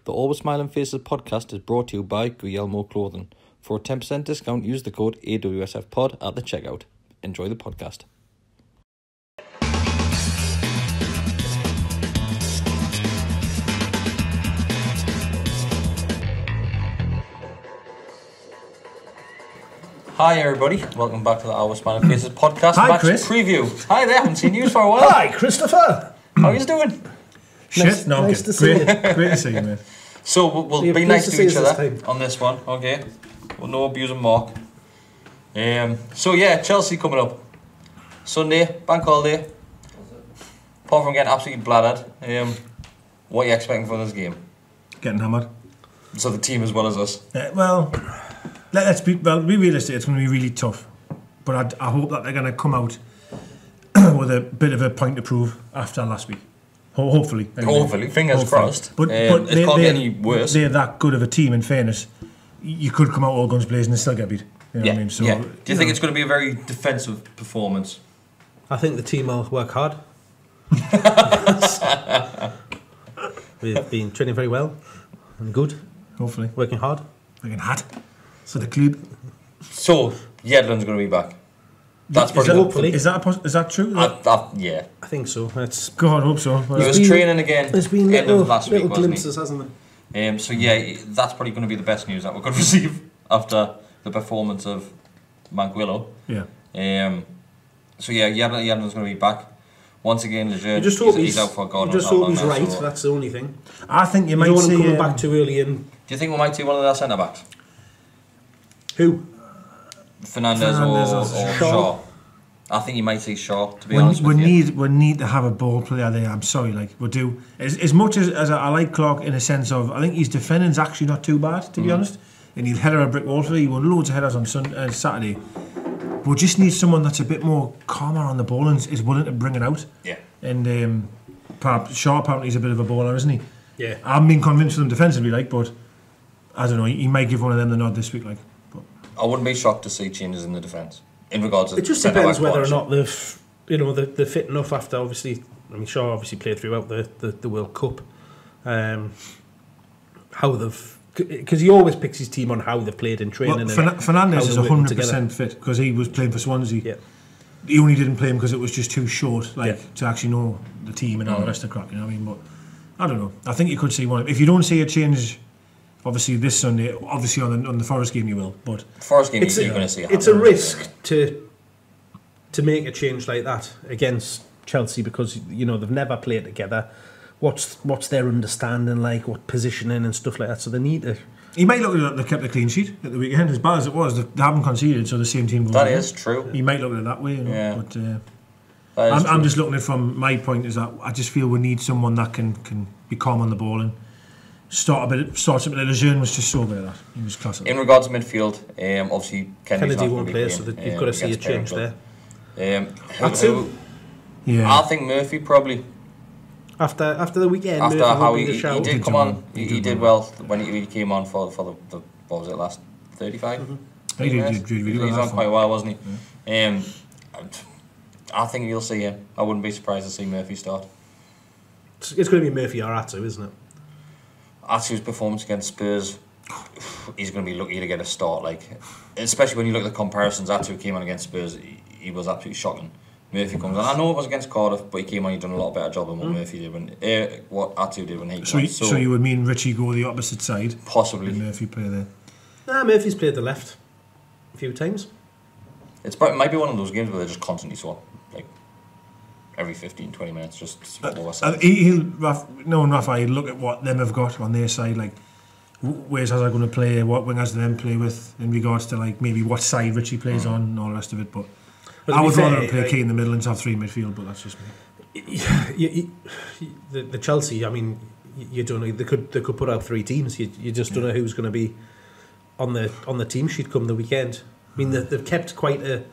The Always Smiling Faces podcast is brought to you by Guillermo Clothing. For a 10% discount, use the code AWSFPod at the checkout. Enjoy the podcast. Hi everybody, welcome back to the Always Smiling Faces podcast. Hi match Kris. Preview. Hi there, haven't seen you for a while. Hi Christopher. How are you doing? Shit, no, nice I'm to kidding. see you. Great to see you, mate. So we'll You're be pleased nice to to see each us other this time. on this one, okay? We'll no abusing Mark. So yeah, Chelsea coming up. Sunday, bank holiday. Apart from getting absolutely bladdered, what are you expecting from this game? Getting hammered. So the team as well as us. Well, let's be realistic. It's going to be really tough, but I hope that they're going to come out with a bit of a point to prove after last week. Hopefully. Anyway. Hopefully, fingers crossed. But it can't get any worse. They're that good of a team. In fairness, you could come out all guns blazing and still get beat. You know what I mean? So, yeah. Do you think it's going to be a very defensive performance? I think the team will work hard. We've been training very well and good. Hopefully. Working hard. Working hard. So the club. So, Yedlin's going to be back. That's probably hopefully. Is that true? Yeah. I think so. It's God, I hope so. He was training again. There's been end of last little week, glimpses, hasn't there? So yeah, that's probably going to be the best news that we could receive after the performance of Manquillo. Yeah. So yeah, Yedlin's going to be back. Once again, Lejeune, You just hope he's out for God you knows just how hope long he's now, right. so- That's the only thing. I think you You might don't want him see coming back too early in. Do you think we might see one of their centre backs? Who? Fernandez or Shaw? I think you might see Shaw, to be honest with you. We need to have a ball player there. I'm sorry, we do. As much as I like Clark in a sense of, I think his defending's actually not too bad, to be honest. And he'll header a brick wall for you. He won loads of headers on Saturday. We just need someone that's a bit more calmer on the ball and is willing to bring it out. Yeah. And perhaps Shaw apparently is a bit of a baller, isn't he? Yeah. I haven't been convinced of him defensively, but I don't know. He might give one of them the nod this week, But I wouldn't be shocked to see changes in the defence in regards to. It just depends whether or not they're fit enough after. Obviously, I mean, Shaw obviously played throughout the World Cup. How they've, because he always picks his team on how they've played in training. Fernandez is 100% fit because he was playing for Swansea. Yeah. He only didn't play him because it was just too short, to actually know the team and all the rest of the crap. You know what I mean? But I don't know. I think you could see one. If you don't see a change, obviously this Sunday, obviously on the Forest game you will. But Forest game, you're going to see. It's a risk to make a change like that against Chelsea because they've never played together. What's their understanding like? What positioning and stuff like that? So they need to. He might look at they kept a clean sheet at the weekend, as bad as it was. They haven't conceded, so the same team goes. That is true. He might look at it that way, Yeah. But I'm just looking at it from my point is that I just feel we need someone that can be calm on the ball and start a bit. Lejeune was just so good at that. He was class. In regards to midfield, obviously Kennedy won't play, so you've got to see a change there. Yeah. I think Murphy probably. After the weekend, After Murphy how will be the he shout. did come on, he did well when he came on for the what was it, last 35? He did really well. He's on quite well, wasn't he? I think you'll see him. I wouldn't be surprised to see Murphy start. It's going to be Murphy or Atsu, isn't it? Atsu's performance against Spurs, he's going to be lucky to get a start. Especially when you look at the comparisons. Atsu came on against Spurs, he was absolutely shocking. Murphy comes on. I know it was against Cardiff, but he came on. He done a lot better job than what Murphy did what Atsu did when he came on. So you would mean Richie go the opposite side? Possibly. And Murphy play there. Nah, Murphy's played the left a few times. It might be one of those games where they just constantly swap, every 15-20 minutes, just swap over sides. Knowing Rafa, he'd look at what them have got on their side, where's Hazard going to play, what wingers do them play with in regards to maybe what side Richie plays on and all the rest of it. But I would rather play Key in the middle and have three in midfield, but that's just me. The Chelsea, I mean, you don't know. They could put out three teams. You just don't know who's going to be on the team sheet come the weekend. I mean, they've kept quite a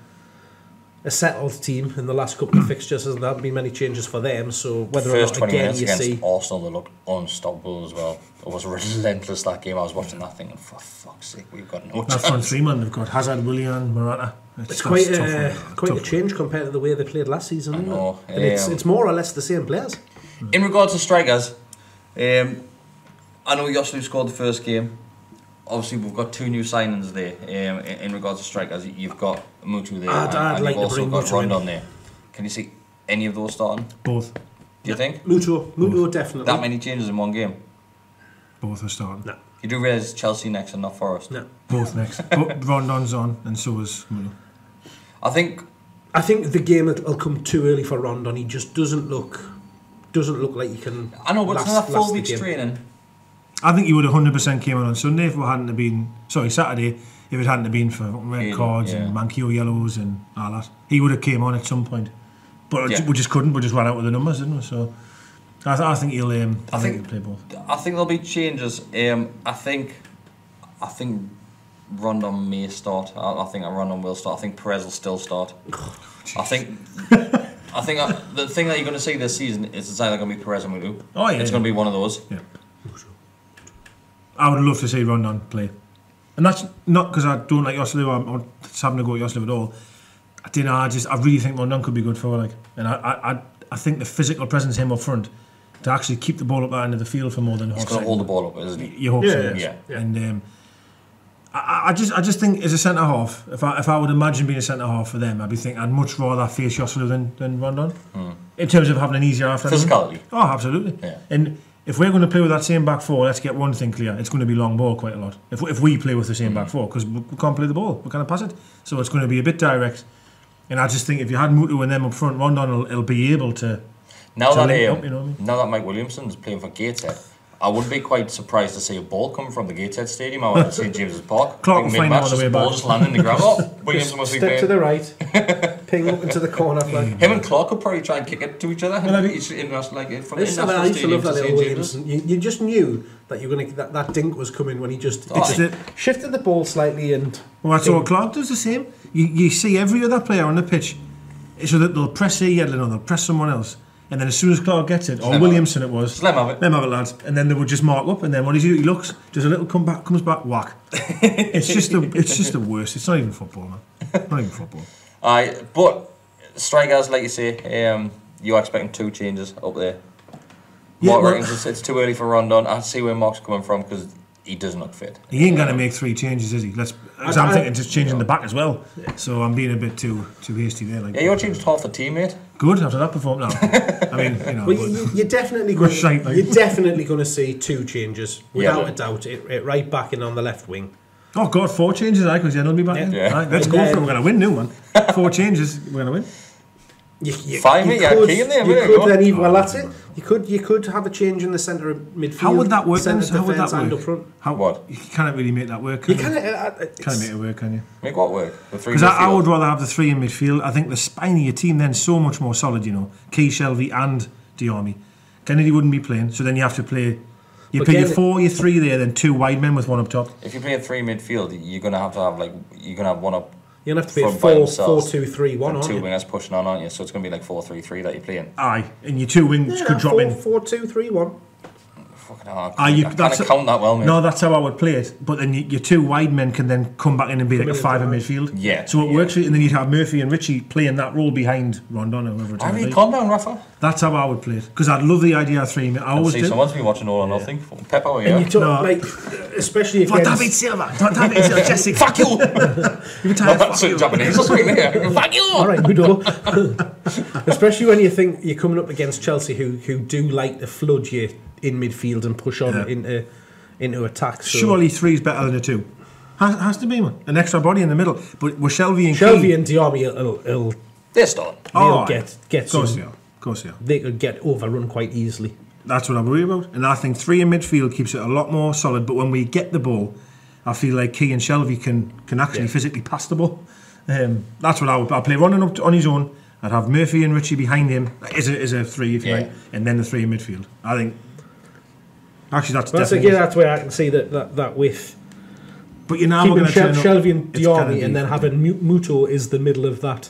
settled team in the last couple of fixtures. There haven't been many changes for them. So whether or not again you see Arsenal, they looked unstoppable as well. It was relentless that game. I was watching that thing, and for fuck's sake, we've got no chance. That front three man, they've got Hazard, Willian, Morata. It's quite a change compared to the way they played last season. I know. And it's more or less the same players. In regards to strikers, I know Joselu scored the first game. Obviously, we've got 2 new signings there in regards to strikers. You've got Mutu there, I'd and like you've to also bring got Mutu Rondon in. there. Can you see any of those starting? Both. Do you think? Mutu definitely. That many changes in one game? Both are starting. No. You do realise Chelsea next and not Forest? No. Both next. But Rondon's on, and so is Mutu. I think the game will come too early for Rondon. He just doesn't look like he can. I know, but it's not a full week's training. I think he would have 100% came on Sunday if it hadn't have been... Sorry, Saturday, if it hadn't have been for red cards and Mankio yellows and all that. He would have came on at some point. But we just couldn't. We just ran out with the numbers, didn't we? So I think he'll play both. I think there'll be changes. I think Rondon may start. I think Rondon will start. I think Perez will still start. I think the thing that you're going to see this season is it's either going to be Perez or Mutu. Oh, yeah. It's going to be one of those. Yeah. I would love to see Rondon play. And that's not because I don't like Joselu or just having to go at Joselu at all. I really think Rondon could be good for it. And I think the physical presence of him up front to actually keep the ball up that end of the field for more than He's going to hold the ball up, isn't he? You hope so. Yeah. And I just think as a centre half, if I would imagine being a centre half for them, I'd much rather face Joselu than Rondon. In terms of having an easier afternoon. Physicality. Oh, absolutely. Yeah. And if we're going to play with that same back four, let's get one thing clear: it's going to be long ball quite a lot. If we play with the same back four, because we can't play the ball, we can't pass it, so it's going to be a bit direct. And I just think if you had Mutu and them up front, Rondon will be able to. Now that link up, you know what I mean? now that Mike Williamson's playing for Gateshead, I would be quite surprised to see a ball coming from the Gateshead Stadium out at St James's Park. Clark will find him on the way ball back. just landing in the ground. Oh, Williamson must be Step playing. to the right, ping up into the corner flag. Him and Clark could probably try and kick it to each other. Well, It's from I International used to love Stadium that to little St James's. Williamson. You just knew that you were going to that dink was coming when he just Oh, shifted the ball slightly and. Well, that's all. Clark does the same. You see every other player on the pitch, so that they'll press Yedlin or they'll press someone else. And then as soon as Clark gets it, or Williamson it was, let him have it, lads. And then they would just mark up, and then what does he do? He looks, does a little comeback, comes back, whack. It's just the worst. It's not even football, man. Not even football. Aye, but strikers, like you say, you're expecting 2 changes up there. Yeah, Mark well, reckons it's too early for Rondon. I see where Mark's coming from because he doesn't look fit. He ain't going to make 3 changes, is he? I'm thinking just changing the back as well. So I'm being a bit too hasty there. Like, Yeah, you're changed half the team, mate. good after that performance. No, I mean, you know. Well, you're definitely Good going. shite, mate. You're definitely going to see 2 changes without Yeah. a doubt. It right back and on the left wing. Oh God, 4 changes, because then he'll be back in. Yeah. Right, let's And go for it. then- We're going to win now, man. 4 changes, we're going to win. Fine, mate, you're key in there, You there you could go. then even, well, that's it. You could have a change in the centre of midfield. How would that work then? Centre How would that defence and work? up front. How, What? You can't really make that work. You Can you? can't. Can't make it work, can you? Make what work? The 3 Because I midfield? would rather have the 3 in midfield. I think the spine of your team then so much more solid, you know. Key, Shelvey and Diarmi. Kenedy wouldn't be playing, so then you have to play... You But play your Kenedy- 4, your 3 there, then 2 wide men with 1 up top. If you play 3 midfield, you're gonna have you're gonna have 1 up. You're going to have to be a From by 4, themselves. 4-2-3-1, And aren't 2 you? wingers pushing on, aren't you? So it's gonna be like 4-3-3 that you're playing. Aye, and your 2 wings could drop in. 4-2-3-1. Fucking hell, Aye, I can't count that well, mate. No, that's how I would play it. But then your 2 wide men can then come back in and be like a 5 in midfield. Yeah, So it yeah. works for you, and then you'd have Murphy and Richie playing that role behind Rondon or whoever it's I going mean, to be. calm down, Rafa. That's how I would play it. Because I'd love the idea of 3 men. I always See, do. someone's been watching All or Nothing. Pep over And here. you took, No. like, especially For against... David Silva. David Silva. Jessica. Fuck you! You retired. That's Fuck you. Japanese or something there. Fuck you! All right, Mudo. Especially when you think you're coming up against Chelsea, who do like to flood you in midfield and push on into attack. So Surely 3's better than a 2. Has to be, man. An extra body in the middle. But with Shelvey and Shelvey Key, and Diarmi will They're starting. Oh, get of course some. they are. Of course they are. They could get overrun quite easily. That's what I worry about. And I think 3 in midfield keeps it a lot more solid. But when we get the ball, I feel like Key and Shelvey can actually physically pass the ball. That's what I would. I'd play Rondon up on his own. I'd have Murphy and Richie behind him as a 3, if you like, and then the 3 in midfield. I think. Actually, that's definitely. That's where I can see that with But you know, we're keeping going to turn up. Shelvey and It's gonna Diarmi, be- and then having Muto is the middle of that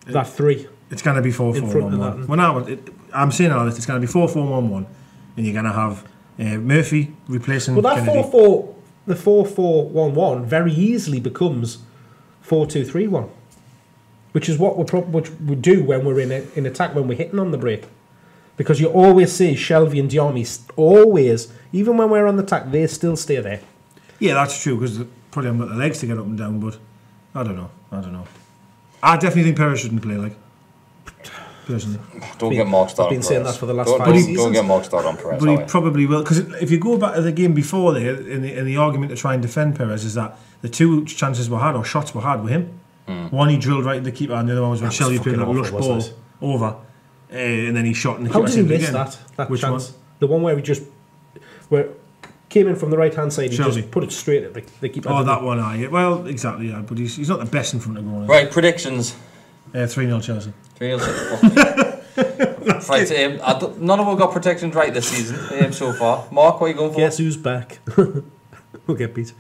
3. It's going to be 4-4-1-1. in front of that. Well, now I'm saying all this. It's going to be 4-4-1-1, and you're going to have Murphy replacing. Well, that Kenedy. 4-4, the 4-4-1-1 very easily becomes 4-2-3-1, which is what we do when we're in attack, when we're hitting on the break. Because you always see Shelby and Diami, always, even when we're on the attack, they still stay there. Yeah, that's true, because probably haven't got the legs to get up and down, but I don't know. I definitely think Perez shouldn't play, like, personally. Don't get Mark started on I've been saying Perez. that for the last Don't- 5 don't- seasons. Don't get Mark started on Perez. But he are we? probably will, because if you go back to the game before there, in the argument to try and defend Perez, is that the two chances we had, or shots we had, with him. One he drilled right at the keeper, and the other one was when That was Shelby played fucking that lush awful, ball wasn't over, and then he shot and the How keeper did he saved it miss again. that Which chance? one? The one where we just came in from the right hand side, he Shelby. just put it straight at the keeper. Oh, that one, yeah. Well, exactly, yeah, but he's not the best in front of goal. Right, predictions. 3-0 Chelsea. 3-0. Right, none of us got predictions right this season so far. Mark, what are you going for? Guess who's back? We'll get beat.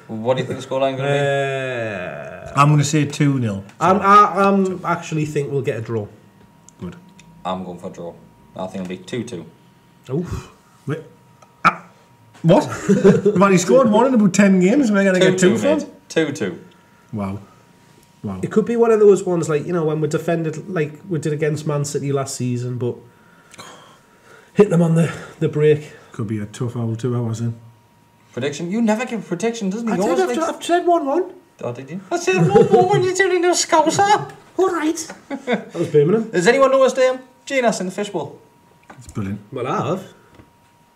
What do you think the scoreline going to I'm going to say 2-0. I'm actually think we'll get a draw. Good. be? I'm going for a draw. I think it'll be 2-2. Oof. Wait. What? Man, he scored one in about 10 games. We're going to get 2 from? 2-2. Wow. It could be one of those ones like, when we defended like we did against Man City last season, but hit them on the break. Could be a tough old 2 hours in. Prediction? You never give a prediction, doesn't he? I've said 1-1. Oh, did you? I said 1-1 when you're turning into a scouser. All right. That was Birmingham. Has anyone noticed Genius in the fishbowl? It's brilliant. Well, I have.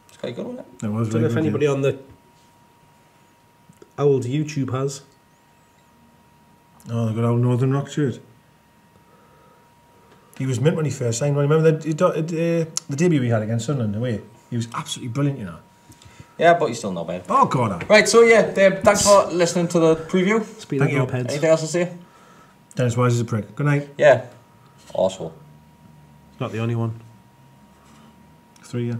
It's quite good, isn't it? It was I don't know if really good, anybody on the old YouTube has. yeah. Oh, the good old Northern Rock shirt. He was mint when he first signed. Remember the debut he had against Sunderland away? He was absolutely brilliant, Yeah, but he's still not bad. Oh, God. Right, so yeah, thanks for listening to the preview. Speed Thank of you. mopeds. Anything else to say? Dennis Wise is a prick. Good night. Yeah. Arsehole. Not the only one. 3, yeah.